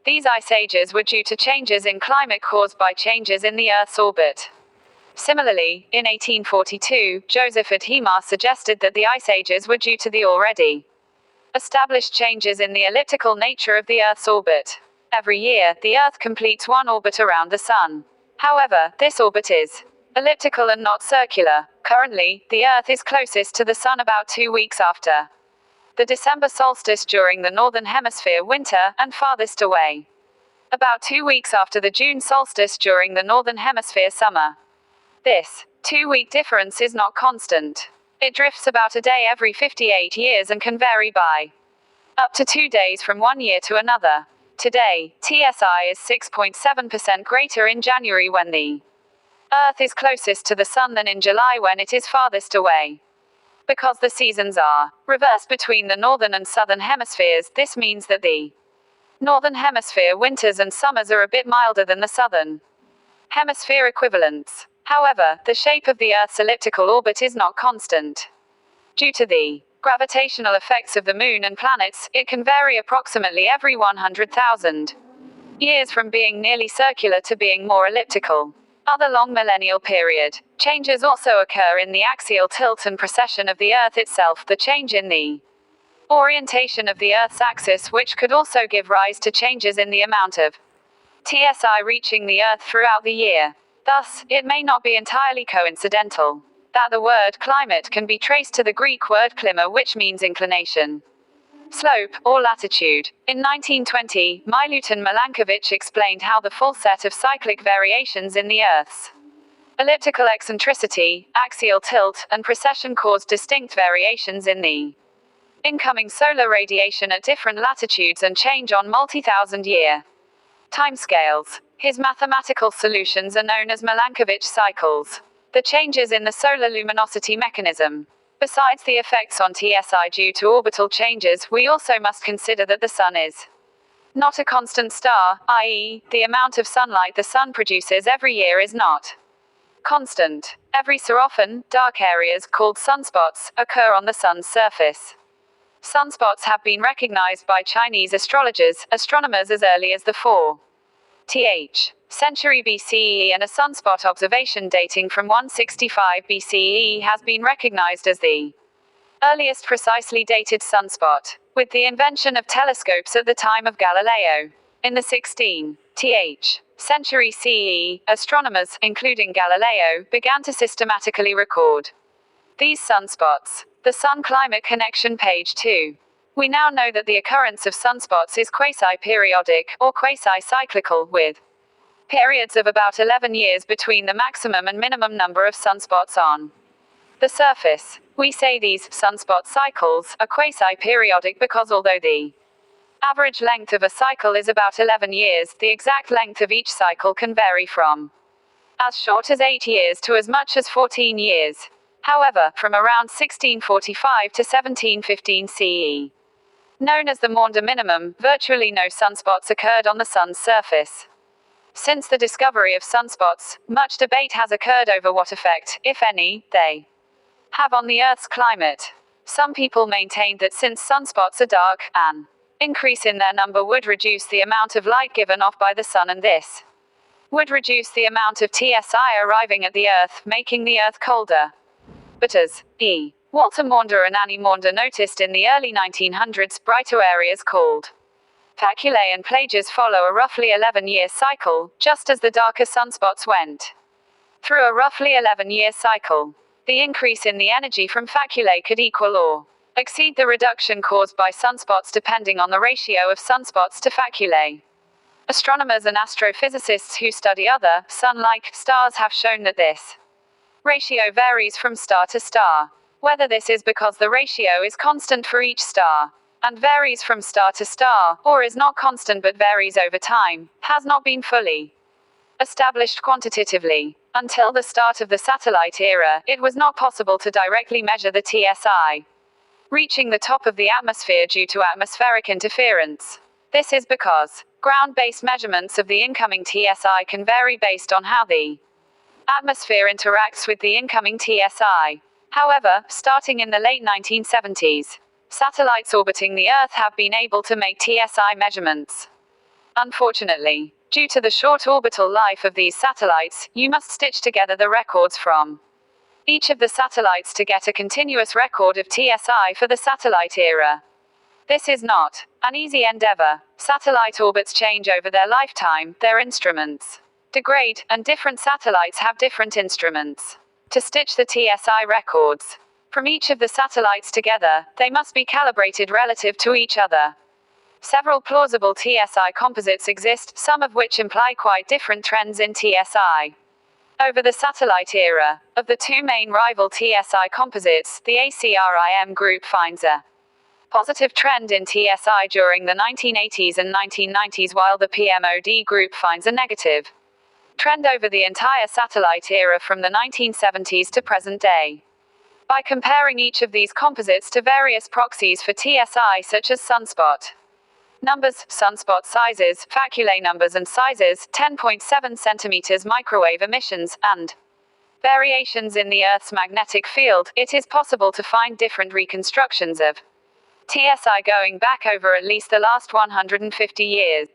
These ice ages were due to changes in climate caused by changes in the Earth's orbit. Similarly, in 1842, Joseph Adhemar suggested that the ice ages were due to the already established changes in the elliptical nature of the Earth's orbit. Every year, the Earth completes one orbit around the Sun. However, this orbit is elliptical and not circular. Currently, the Earth is closest to the Sun about 2 weeks after the December solstice during the Northern Hemisphere winter, and farthest away about 2 weeks after the June solstice during the Northern Hemisphere summer. This 2-week difference is not constant. It drifts about a day every 58 years and can vary by up to 2 days from one year to another. Today, TSI is 6.7% greater in January when the Earth is closest to the Sun than in July when it is farthest away. Because the seasons are reversed between the northern and southern hemispheres, this means that the northern hemisphere winters and summers are a bit milder than the southern hemisphere equivalents. However, the shape of the Earth's elliptical orbit is not constant. Due to the gravitational effects of the Moon and planets, it can vary approximately every 100,000 years from being nearly circular to being more elliptical. Other long millennial period changes also occur in the axial tilt and precession of the Earth itself, the change in the orientation of the Earth's axis, which could also give rise to changes in the amount of TSI reaching the Earth throughout the year. Thus, it may not be entirely coincidental that the word climate can be traced to the Greek word klima, which means inclination, slope, or latitude. In 1920, Milutin Milankovitch explained how the full set of cyclic variations in the Earth's elliptical eccentricity, axial tilt, and precession caused distinct variations in the incoming solar radiation at different latitudes and change on multi-thousand-year timescales. His mathematical solutions are known as Milankovitch cycles. The changes in the solar luminosity mechanism. Besides the effects on TSI due to orbital changes, we also must consider that the Sun is not a constant star, i.e., the amount of sunlight the Sun produces every year is not constant. Every so often, dark areas, called sunspots, occur on the Sun's surface. Sunspots have been recognized by Chinese astronomers as early as the 4th century BCE, and a sunspot observation dating from 165 BCE has been recognized as the earliest precisely dated sunspot. With the invention of telescopes at the time of Galileo in the 16th century CE, astronomers, including Galileo, began to systematically record these sunspots. The Sun Climate Connection, page 2. We now know that the occurrence of sunspots is quasi-periodic, or quasi-cyclical, with periods of about 11 years between the maximum and minimum number of sunspots on the surface. We say these sunspot cycles are quasi-periodic because although the average length of a cycle is about 11 years, the exact length of each cycle can vary from as short as 8 years to as much as 14 years. However, from around 1645 to 1715 CE, known as the Maunder minimum, virtually no sunspots occurred on the Sun's surface. Since the discovery of sunspots, much debate has occurred over what effect, if any, they have on the Earth's climate. Some people maintained that since sunspots are dark, an increase in their number would reduce the amount of light given off by the Sun, and this would reduce the amount of TSI arriving at the Earth, making the Earth colder. But as E. Walter Maunder and Annie Maunder noticed in the early 1900s, brighter areas called faculae and plages follow a roughly 11-year cycle, just as the darker sunspots went through a roughly 11-year cycle. The increase in the energy from faculae could equal or exceed the reduction caused by sunspots depending on the ratio of sunspots to faculae. Astronomers and astrophysicists who study other, sun-like, stars have shown that this ratio varies from star to star. Whether this is because the ratio is constant for each star and varies from star to star, or is not constant but varies over time, has not been fully established quantitatively. Until the start of the satellite era, it was not possible to directly measure the TSI reaching the top of the atmosphere due to atmospheric interference. This is because ground-based measurements of the incoming TSI can vary based on how the atmosphere interacts with the incoming TSI. However, starting in the late 1970s, satellites orbiting the Earth have been able to make TSI measurements Unfortunately, due to the short orbital life of these satellites, you must stitch together the records from each of the satellites to get a continuous record of TSI for the satellite era. This is not an easy endeavor. Satellite orbits change over their lifetime, their instruments degrade, and different satellites have different instruments to stitch the TSI records from each of the satellites together. They must be calibrated relative to each other. Several plausible TSI composites exist, some of which imply quite different trends in TSI. Over the satellite era, of the two main rival TSI composites, the ACRIM group finds a positive trend in TSI during the 1980s and 1990s, while the PMOD group finds a negative trend over the entire satellite era from the 1970s to present day. By comparing each of these composites to various proxies for TSI such as sunspot numbers, sunspot sizes, faculae numbers and sizes, 10.7 centimeters microwave emissions, and variations in the Earth's magnetic field, it is possible to find different reconstructions of TSI going back over at least the last 150 years.